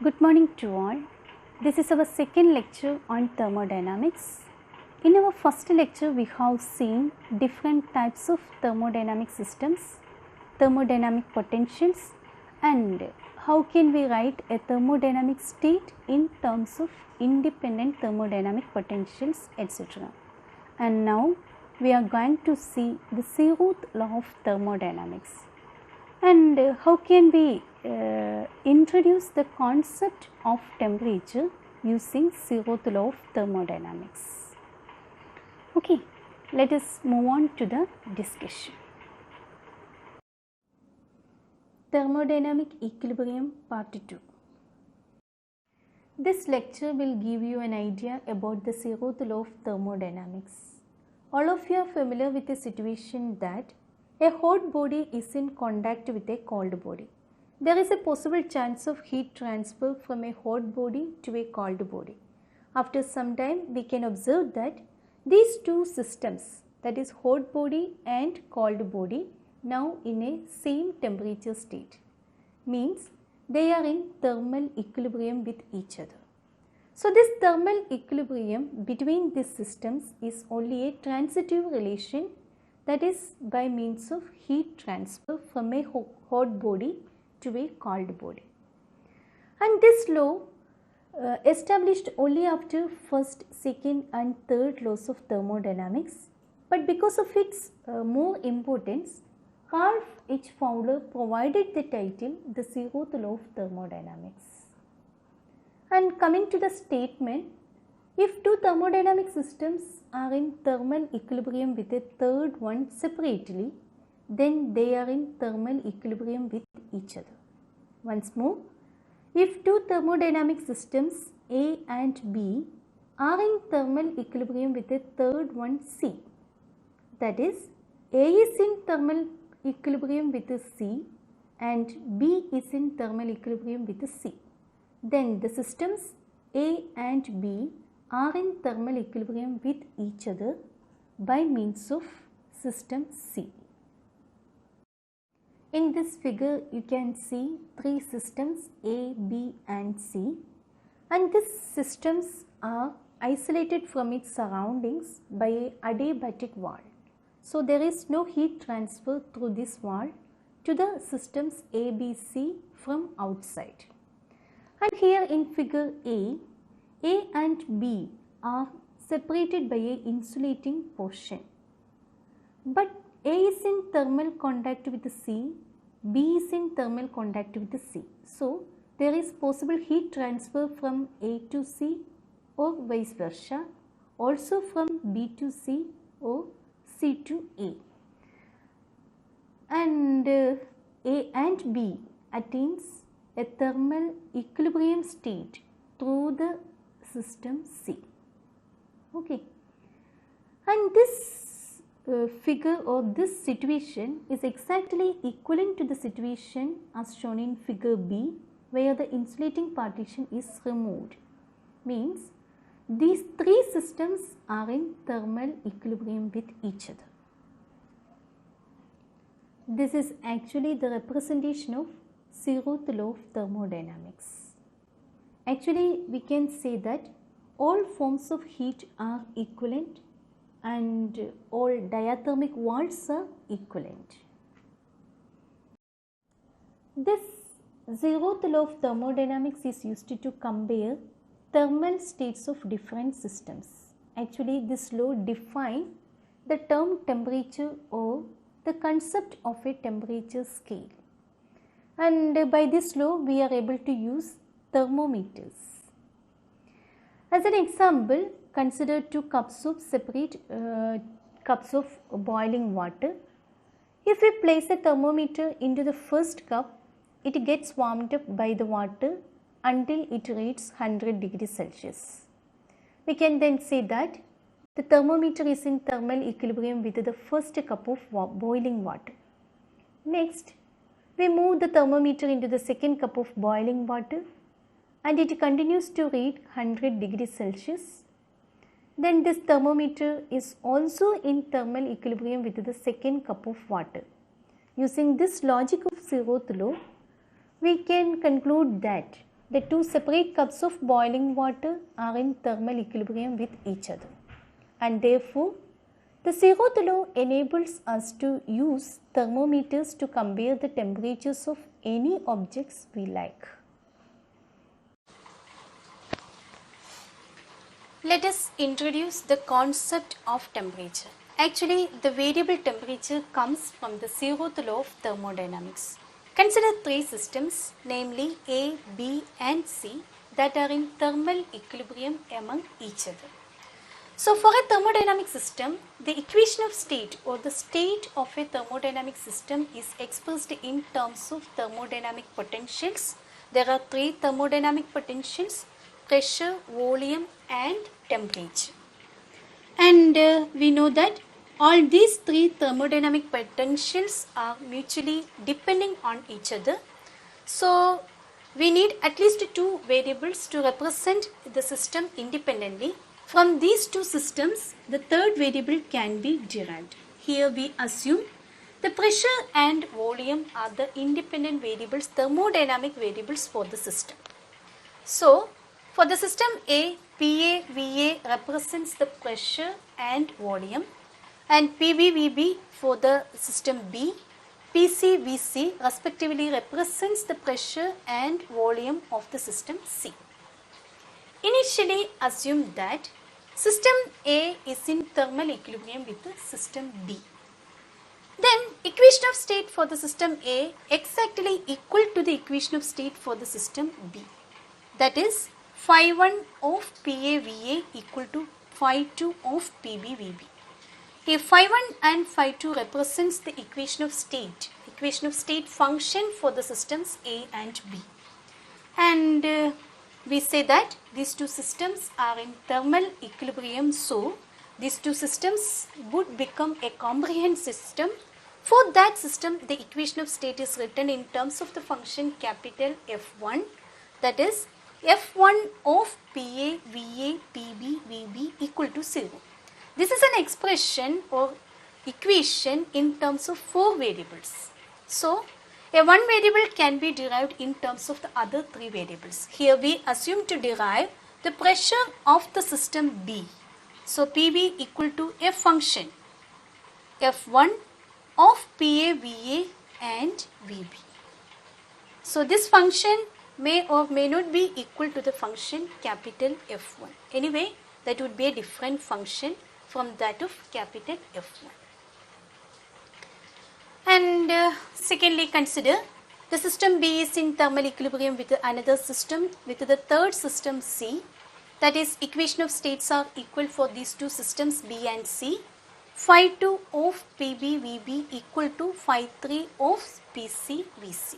Good morning to all. This is our second lecture on thermodynamics. In our first lecture, we have seen different types of thermodynamic systems, thermodynamic potentials, and how can we write a thermodynamic state in terms of independent thermodynamic potentials, etc. And now we are going to see the Zeroth law of thermodynamics. And how can we introduce the concept of temperature using Zeroth law of thermodynamics. Okay, let us move on to the discussion. Thermodynamic equilibrium part 2. This lecture will give you an idea about the Zeroth law of thermodynamics. All of you are familiar with the situation that a hot body is in contact with a cold body. There is a possible chance of heat transfer from a hot body to a cold body. After some time, we can observe that these two systems, that is hot body and cold body, now in a same temperature state, means they are in thermal equilibrium with each other. So this thermal equilibrium between these systems is only a transitive relation, that is by means of heat transfer from a hot body to a cold body. And this law established only after first, second and third laws of thermodynamics, but because of its more importance, Carl H. Fowler provided the title the Zeroth law of thermodynamics. And coming to the statement, if two thermodynamic systems are in thermal equilibrium with a third one separately, then they are in thermal equilibrium with each other. Once more, if two thermodynamic systems A and B are in thermal equilibrium with a third one C, that is A is in thermal equilibrium with a C and B is in thermal equilibrium with a C, then the systems A and B are in thermal equilibrium with each other by means of system C. In this figure, you can see three systems A, B and C, and these systems are isolated from its surroundings by an adiabatic wall. So there is no heat transfer through this wall to the systems A, B, C from outside. And here in figure A and B are separated by an insulating portion. But A is in thermal contact with C, B is in thermal contact with C. So there is possible heat transfer from A to C or vice versa, also from B to C or C to A. And A and B attains a thermal equilibrium state through the system C. Okay, and this figure or this situation is exactly equivalent to the situation as shown in figure B, where the insulating partition is removed. Means these three systems are in thermal equilibrium with each other. This is actually the representation of Zeroth law of thermodynamics. Actually, we can say that all forms of heat are equivalent and all diathermic walls are equivalent. This Zeroth law of thermodynamics is used to compare thermal states of different systems. Actually, this law defines the term temperature or the concept of a temperature scale. And by this law, we are able to use thermometers. As an example, consider two cups of separate cups of boiling water. If we place a thermometer into the first cup, it gets warmed up by the water until it reaches 100 degrees Celsius. We can then say that the thermometer is in thermal equilibrium with the first cup of boiling water. Next, we move the thermometer into the second cup of boiling water and it continues to read 100 degrees Celsius. Then this thermometer is also in thermal equilibrium with the second cup of water. Using this logic of Zeroth law, we can conclude that the two separate cups of boiling water are in thermal equilibrium with each other, and therefore the zeroth law enables us to use thermometers to compare the temperatures of any objects we like. Let us introduce the concept of temperature. Actually, the variable temperature comes from the zeroth law of thermodynamics. Consider three systems, namely A, B and C, that are in thermal equilibrium among each other. So for a thermodynamic system, the equation of state or the state of a thermodynamic system is expressed in terms of thermodynamic potentials. There are three thermodynamic potentials: pressure, volume and temperature. And we know that all these three thermodynamic potentials are mutually depending on each other. So we need at least two variables to represent the system independently. From these two systems, the third variable can be derived. Here we assume the pressure and volume are the independent variables, thermodynamic variables for the system. So, for the system A, PA, VA represents the pressure and volume, and PB, VB for the system B, PC, VC respectively represents the pressure and volume of the system C. Initially assume that system A is in thermal equilibrium with the system B. Then equation of state for the system A exactly equal to the equation of state for the system B. That is phi 1 of PA/VA equal to phi 2 of PB/VB. If phi 1 and phi 2 represents the equation of state function for the systems A and B. And we say that these two systems are in thermal equilibrium, so these two systems would become a comprehensive system. For that system, the equation of state is written in terms of the function capital F1, that is F1 of PA, VA, PB, VB equal to 0. This is an expression or equation in terms of four variables. So, a one variable can be derived in terms of the other three variables. Here we assume to derive the pressure of the system B. So PB equal to a function F1 of PA, VA and VB. So this function may or may not be equal to the function capital F1. Anyway, that would be a different function from that of capital F1. And secondly, consider the system B is in thermal equilibrium with another system, with the third system C. That is, equation of states are equal for these two systems B and C. Phi 2 of PB, VB equal to phi 3 of PC, VC.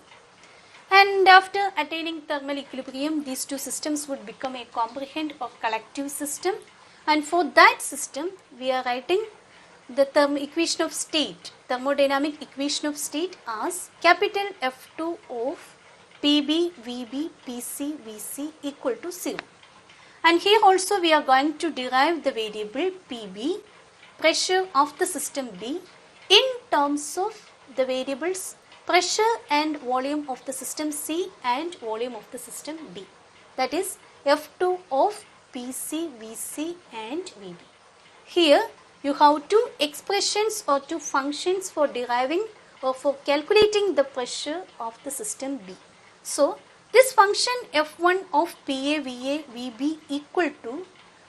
And after attaining thermal equilibrium, these two systems would become a comprehensive or collective system. And for that system, we are writing the equation of state, thermodynamic equation of state as capital F2 of PB, VB, PC, VC equal to 0. And here also we are going to derive the variable PB, pressure of the system B, in terms of the variables pressure and volume of the system C and volume of the system B. That is F2 of PC, VC and VB. Here you have two expressions or two functions for deriving or for calculating the pressure of the system B. So this function F1 of PA, VA, VB equal to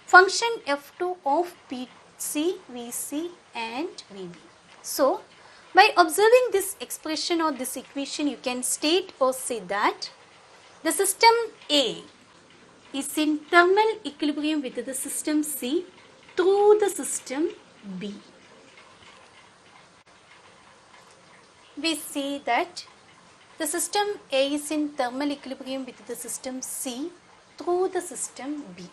function F2 of PC, VC and VB. So by observing this expression or this equation, you can state or say that the system A is in thermal equilibrium with the system C through the system B. We see that the system A is in thermal equilibrium with the system C through the system B.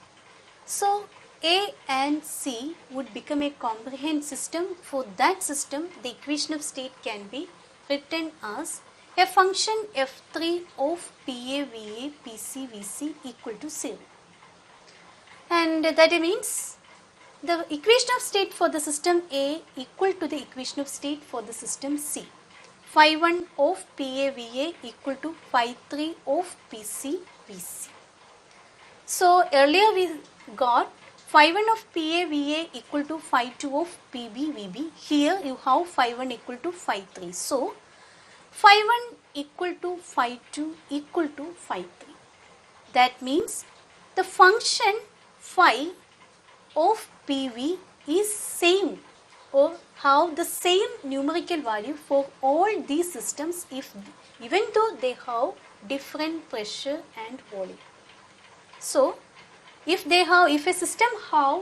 So A and C would become a comprehensive system. For that system, the equation of state can be written as a function F3 of PA, VA, PC, VC equal to 0. And that means the equation of state for the system A equal to the equation of state for the system C. Phi 1 of PA, VA equal to phi 3 of PC, VC. So earlier we got phi 1 of PA VA equal to phi 2 of PB VB. Here you have phi 1 equal to phi 3. So phi 1 equal to phi 2 equal to phi 3. That means the function phi of PV is same or have the same numerical value for all these systems even though they have different pressure and volume. So if a system have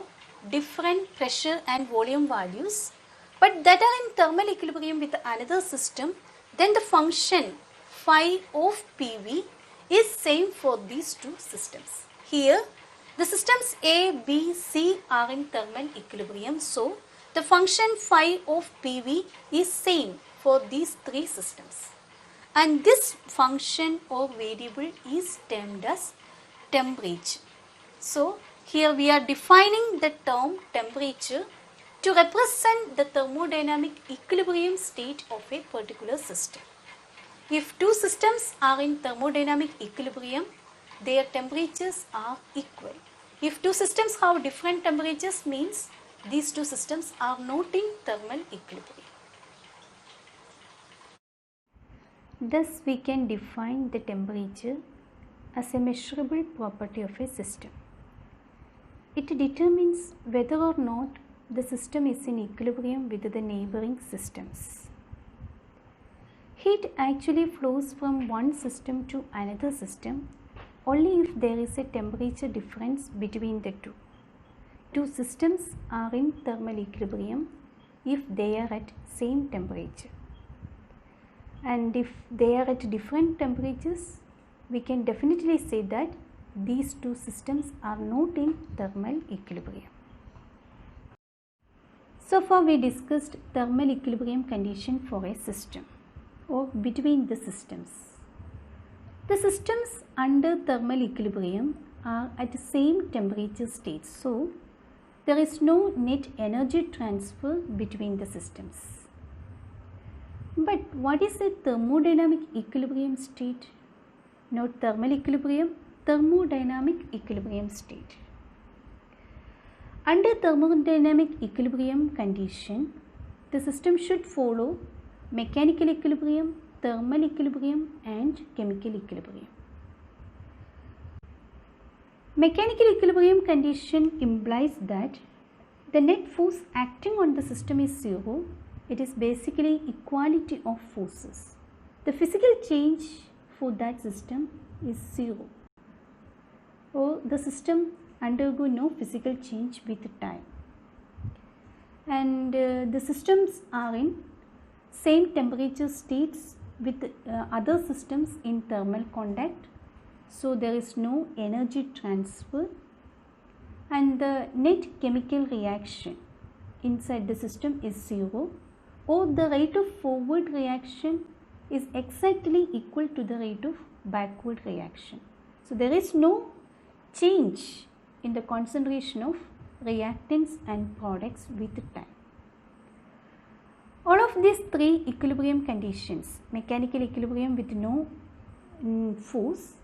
different pressure and volume values but that are in thermal equilibrium with another system, then the function phi of PV is same for these two systems. Here the systems A, B, C are in thermal equilibrium, so the function phi of PV is same for these three systems. And this function or variable is termed as temperature. So here we are defining the term temperature to represent the thermodynamic equilibrium state of a particular system. If two systems are in thermodynamic equilibrium, their temperatures are equal. If two systems have different temperatures, means these two systems are not in thermal equilibrium. Thus we can define the temperature as a measurable property of a system. It determines whether or not the system is in equilibrium with the neighboring systems. Heat actually flows from one system to another system only if there is a temperature difference between the two. Two systems are in thermal equilibrium if they are at same temperature. And if they are at different temperatures, we can definitely say that these two systems are not in thermal equilibrium. So far we discussed thermal equilibrium condition for a system or between the systems. The systems under thermal equilibrium are at the same temperature state, so there is no net energy transfer between the systems. But what is a thermodynamic equilibrium state? Not thermal equilibrium, thermodynamic equilibrium state. Under thermodynamic equilibrium condition, the system should follow mechanical equilibrium, thermal equilibrium and chemical equilibrium. Mechanical equilibrium condition implies that the net force acting on the system is zero. It is basically equality of forces. The physical change for that system is zero, or the system undergo no physical change with time. And the systems are in same temperature states with other systems in thermal contact, so there is no energy transfer, and the net chemical reaction inside the system is zero, or the rate of forward reaction is exactly equal to the rate of backward reaction. So there is no change in the concentration of reactants and products with time. All of these three equilibrium conditions, mechanical equilibrium with no force,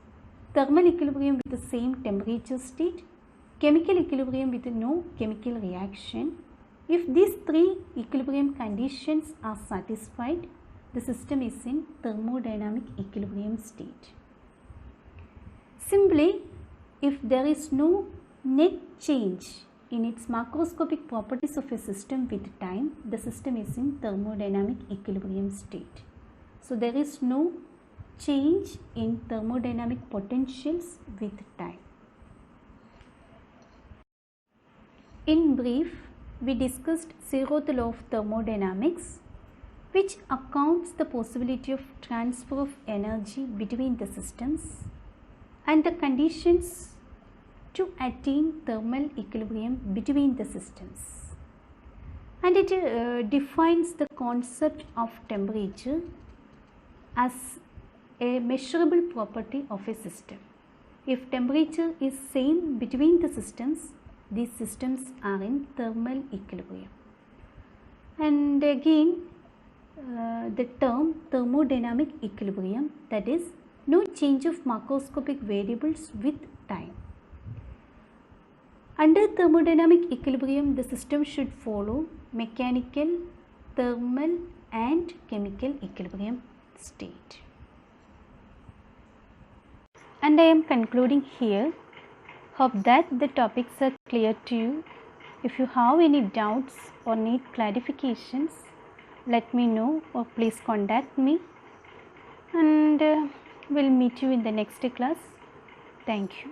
thermal equilibrium with the same temperature state, chemical equilibrium with no chemical reaction, if these three equilibrium conditions are satisfied, the system is in thermodynamic equilibrium state. Simply, if there is no net change in its macroscopic properties of a system with time, the system is in thermodynamic equilibrium state. So there is no change in thermodynamic potentials with time. In brief, we discussed Zeroth law of thermodynamics, which accounts the possibility of transfer of energy between the systems and the conditions to attain thermal equilibrium between the systems. And it defines the concept of temperature as a measurable property of a system. If temperature is same between the systems, these systems are in thermal equilibrium. And again, the term thermodynamic equilibrium, that is no change of macroscopic variables with time. Under thermodynamic equilibrium, the system should follow mechanical, thermal and chemical equilibrium state. And I am concluding here. Hope that the topics are clear to you. If you have any doubts or need clarifications, let me know or please contact me, and we'll meet you in the next class. Thank you.